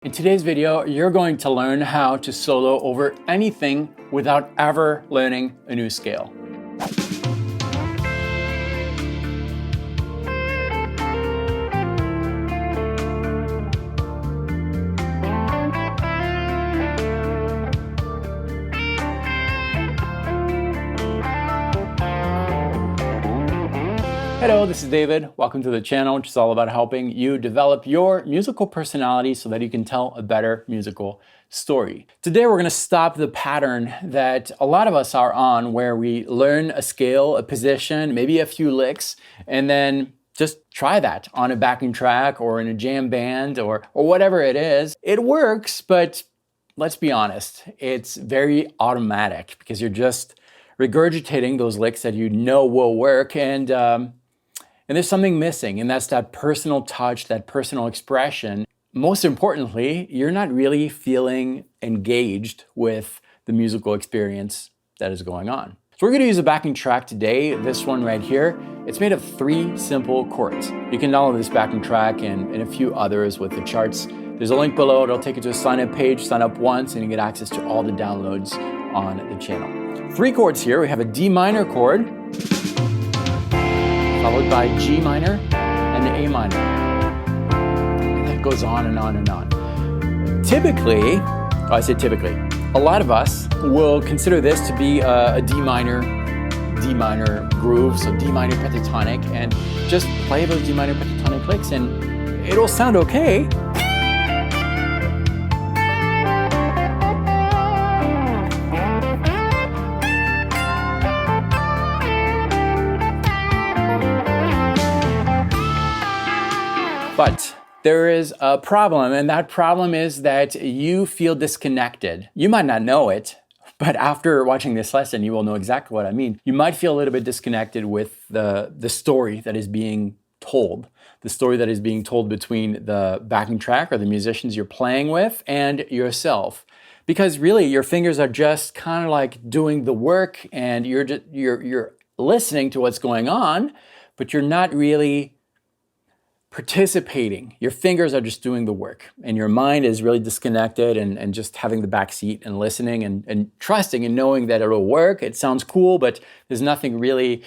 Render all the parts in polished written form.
In today's video, you're going to learn how to solo over anything without ever learning a new scale. Hello, this is David. Welcome to the channel, which is all about helping you develop your musical personality so that you can tell a better musical story. Today, we're going to stop the pattern that a lot of us are on, where we learn a scale, a position, maybe a few licks, and then just try that on a backing track or in a jam band or whatever it is. It works, but let's be honest, it's very automatic because you're just regurgitating those licks that you know will work, and there's something missing, and that's that personal touch, that personal expression. Most importantly, you're not really feeling engaged with the musical experience that is going on. So we're going to use a backing track today, this one right here. It's made of 3 simple chords. You can download this backing track and a few others with the charts. There's a link below. It'll take you to a sign-up page. Sign up once and you get access to all the downloads on the channel. 3 chords here. We have a D minor chord, followed by G minor and the A minor. And that goes on and on and on. Typically, I say typically, a lot of us will consider this to be a D minor groove, so D minor pentatonic, and just play those D minor pentatonic licks and it'll sound okay. But there is a problem, and that problem is that you feel disconnected. You might not know it, but after watching this lesson, you will know exactly what I mean. You might feel a little bit disconnected with the story that is being told, the story that is being told between the backing track or the musicians you're playing with and yourself. Because really, your fingers are just kind of like doing the work, and you're listening to what's going on, but you're not really participating. Your fingers are just doing the work, and your mind is really disconnected and just having the back seat and listening and trusting and knowing that it'll work. It sounds cool, but there's nothing really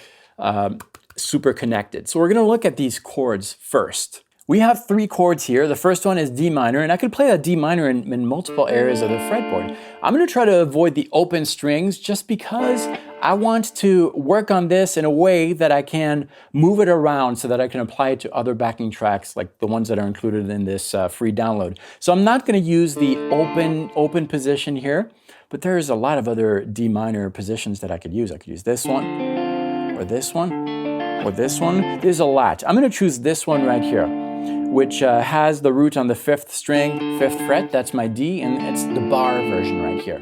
super connected. So we're going to look at these chords first. We have 3 chords here. The first one is D minor, and I could play a D minor in multiple areas of the fretboard. I'm going to try to avoid the open strings just because I want to work on this in a way that I can move it around so that I can apply it to other backing tracks like the ones that are included in this free download. So I'm not going to use the open position here, but there's a lot of other D minor positions that I could use. I could use this one, or this one, or this one. There's a lot. I'm going to choose this one right here, which has the root on the 5th string, 5th fret. That's my D, and it's the bar version right here.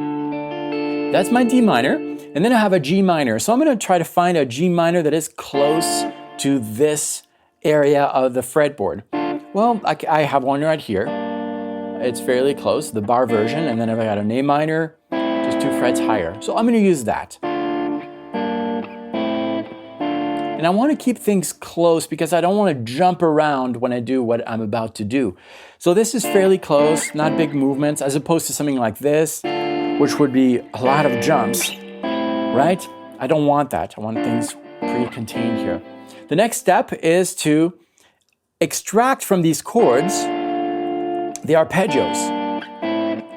That's my D minor, and then I have a G minor. So I'm going to try to find a G minor that is close to this area of the fretboard. Well, I have one right here. It's fairly close, the bar version, and then I've got an A minor, just 2 frets higher. So I'm going to use that. And I want to keep things close because I don't want to jump around when I do what I'm about to do. So this is fairly close, not big movements, as opposed to something like this, which would be a lot of jumps, right? I don't want that. I want things pretty contained here. The next step is to extract from these chords the arpeggios.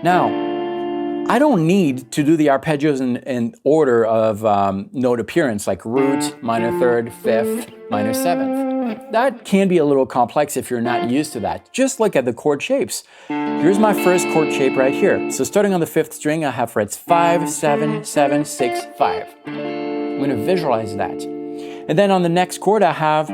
Now, I don't need to do the arpeggios in order of note appearance, like root, minor 3rd, 5th, minor 7th. That can be a little complex if you're not used to that. Just look at the chord shapes. Here's my first chord shape right here. So starting on the 5th string, I have frets 5, 7, 7, 6, 5. I'm going to visualize that. And then on the next chord, I have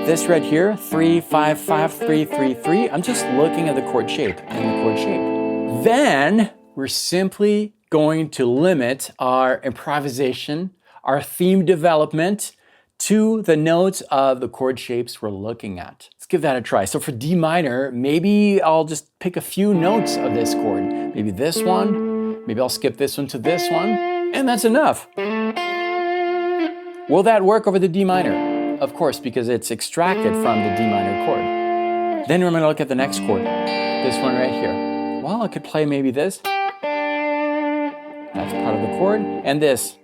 this right here, 3, 5, 5, 3, 3, 3. I'm just looking at the chord shape and the chord shape. Then we're simply going to limit our improvisation, our theme development to the notes of the chord shapes we're looking at. Let's give that a try. So for D minor, maybe I'll just pick a few notes of this chord. Maybe this one, maybe I'll skip this one to this one, and that's enough. Will that work over the D minor? Of course, because it's extracted from the D minor chord. Then we're going to look at the next chord. this one right here. Well, I could play maybe this. That's part of the chord. And this.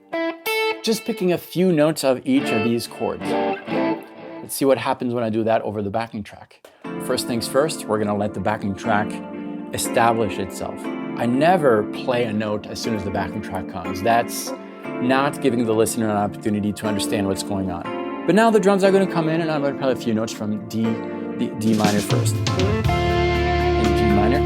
Just picking a few notes of each of these chords. Let's see what happens when I do that over the backing track. First things first, we're gonna let the backing track establish itself. I never play a note as soon as the backing track comes. That's not giving the listener an opportunity to understand what's going on. But now the drums are gonna come in and I'm gonna play a few notes from D minor first. In G minor.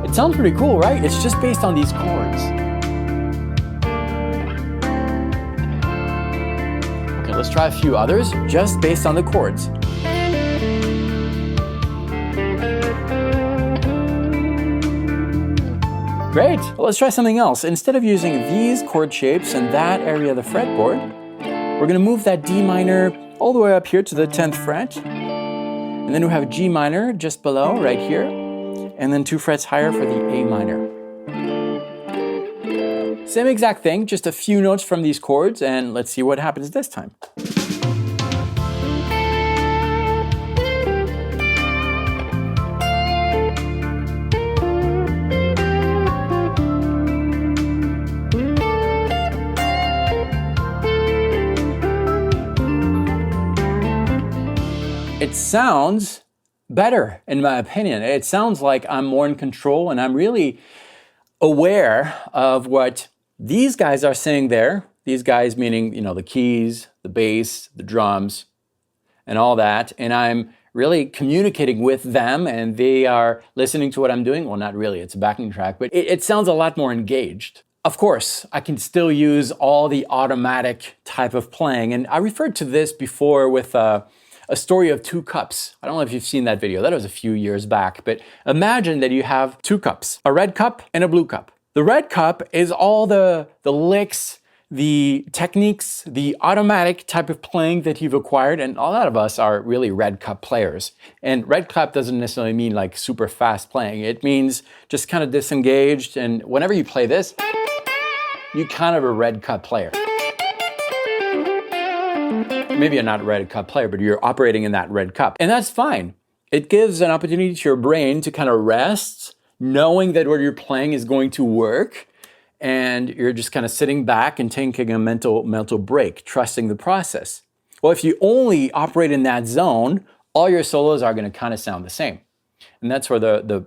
It sounds pretty cool, right? It's just based on these chords. Okay, let's try a few others just based on the chords. Great, well, let's try something else. Instead of using these chord shapes in that area of the fretboard, we're gonna move that D minor all the way up here to the 10th fret. And then we have G minor just below, right here. And then 2 frets higher for the A minor. Same exact thing, just a few notes from these chords, and let's see what happens this time. It sounds better, in my opinion. It sounds like I'm more in control and I'm really aware of what these guys are saying there. These guys meaning, you know, the keys, the bass, the drums, and all that. And I'm really communicating with them and they are listening to what I'm doing. Well, not really, it's a backing track, but it sounds a lot more engaged. Of course, I can still use all the automatic type of playing. And I referred to this before with a story of 2 cups. I don't know if you've seen that video. That was a few years back. But imagine that you have 2 cups, a red cup and a blue cup. The red cup is all the licks, the techniques, the automatic type of playing that you've acquired. And a lot of us are really red cup players. And red cup doesn't necessarily mean like super fast playing. It means just kind of disengaged. And whenever you play this, you're kind of a red cup player. Maybe you're not a red cup player, but you're operating in that red cup. And that's fine. It gives an opportunity to your brain to kind of rest, knowing that what you're playing is going to work. And you're just kind of sitting back and taking a mental break, trusting the process. Well, if you only operate in that zone, all your solos are going to kind of sound the same. And that's where the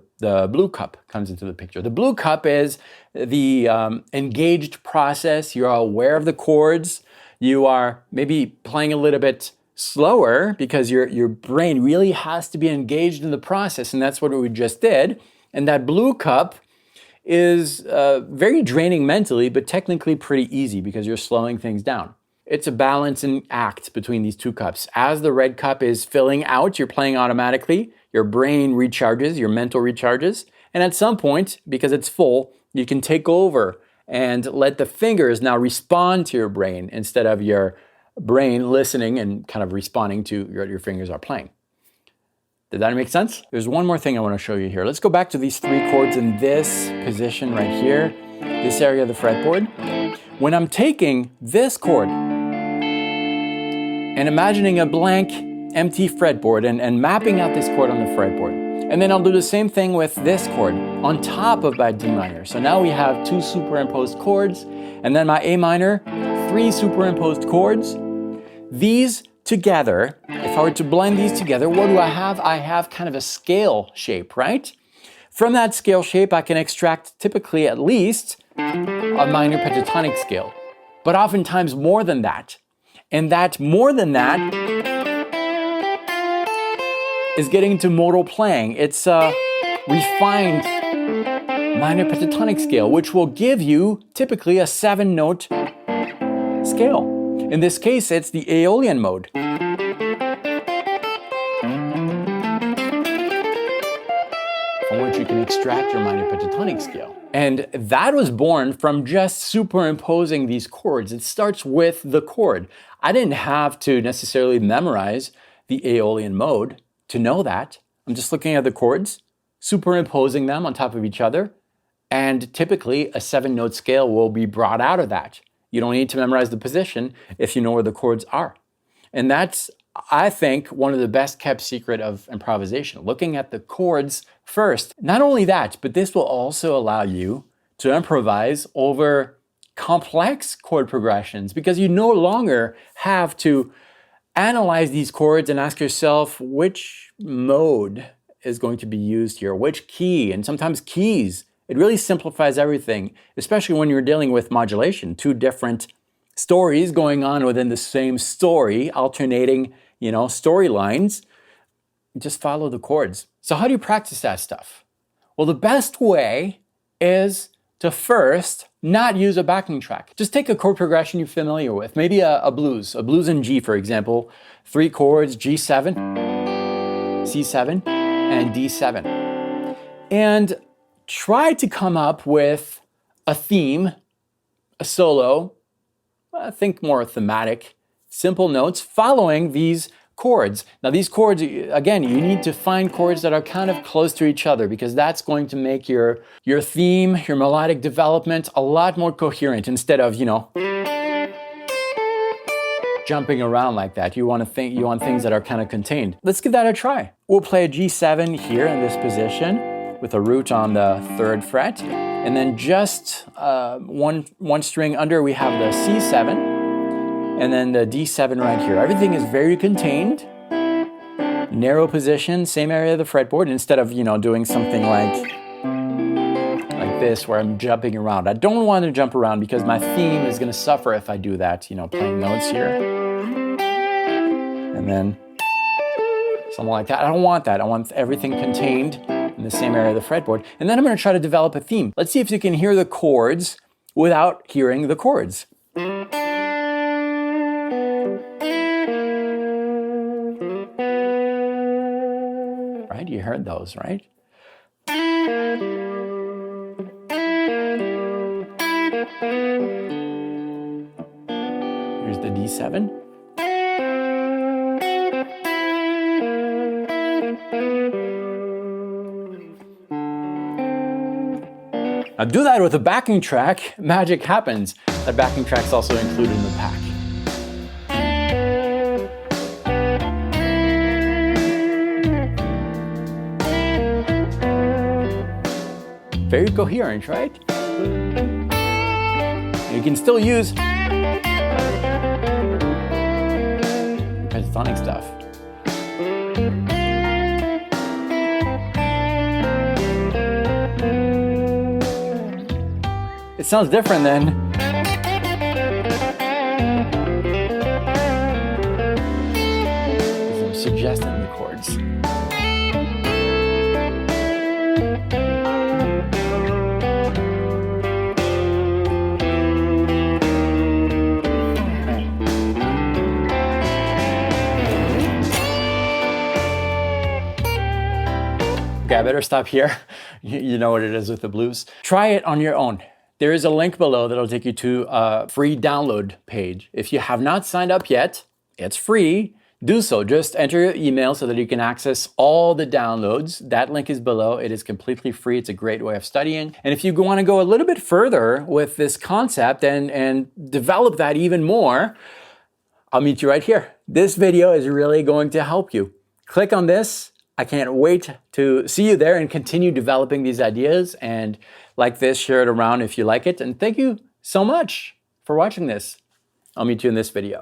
blue cup comes into the picture. The blue cup is the engaged process. You're aware of the chords. You are maybe playing a little bit slower because your brain really has to be engaged in the process, and that's what we just did. And that blue cup is very draining mentally, but technically pretty easy because you're slowing things down. It's a balancing act between these 2 cups. As the red cup is filling out, you're playing automatically, your brain recharges, your mental recharges, and at some point, because it's full, you can take over and let the fingers now respond to your brain instead of your brain listening and kind of responding to what your fingers are playing. Did that make sense? There's one more thing I want to show you here. Let's go back to these 3 chords in this position right here, this area of the fretboard. When I'm taking this chord and imagining a blank, empty fretboard and mapping out this chord on the fretboard, and then I'll do the same thing with this chord on top of my D minor. So now we have 2 superimposed chords, and then my A minor, 3 superimposed chords. These together, if I were to blend these together, what do I have? I have kind of a scale shape, right? From that scale shape, I can extract typically at least a minor pentatonic scale, but oftentimes more than that. And that more than that is getting into modal playing. It's a refined minor pentatonic scale, which will give you typically a 7-note scale. In this case, it's the Aeolian mode. From which you can extract your minor pentatonic scale. And that was born from just superimposing these chords. It starts with the chord. I didn't have to necessarily memorize the Aeolian mode to know that. I'm just looking at the chords, superimposing them on top of each other, and typically a 7-note scale will be brought out of that. You don't need to memorize the position if you know where the chords are. And that's I think, one of the best kept secret of improvisation, looking at the chords first. Not only that, but this will also allow you to improvise over complex chord progressions because you no longer have to analyze these chords and ask yourself which mode is going to be used here, which key, and sometimes keys. It really simplifies everything, especially when you're dealing with modulation, two different stories going on within the same story, alternating, storylines. Just follow the chords. So how do you practice that stuff? Well, the best way is to first not use a backing track. Just take a chord progression you're familiar with, maybe a blues in G, for example, 3 chords, G7, C7, and D7. And try to come up with a theme, a solo, I think more thematic, simple notes following these chords. Now these chords, again, you need to find chords that are kind of close to each other because that's going to make your theme, your melodic development a lot more coherent instead of, jumping around like that. You want things that are kind of contained. Let's give that a try. We'll play a G7 here in this position with a root on the 3rd fret. And then just one string under, we have the C7, and then the D7 right here. Everything is very contained, narrow position, same area of the fretboard, instead of, doing something like this where I'm jumping around. I don't want to jump around because my theme is going to suffer if I do that, playing notes here. And then something like that. I don't want that. I want everything contained in the same area of the fretboard. And then I'm going to try to develop a theme. Let's see if you can hear the chords without hearing the chords. Right? You heard those, right? Here's the D7. Now do that with a backing track, magic happens. That backing track's also included in the pack. Very coherent, right? You can still use pentatonic stuff. It sounds different than I'm suggesting the chords. Okay, I better stop here. You know what it is with the blues. Try it on your own. There is a link below that'll take you to a free download page. If you have not signed up yet, it's free. Do so. Just enter your email so that you can access all the downloads. That link is below. It is completely free. It's a great way of studying. And if you want to go a little bit further with this concept and develop that even more, I'll meet you right here. This video is really going to help you. Click on this. I can't wait to see you there and continue developing these ideas. And like this, share it around if you like it. And thank you so much for watching this. I'll meet you in this video.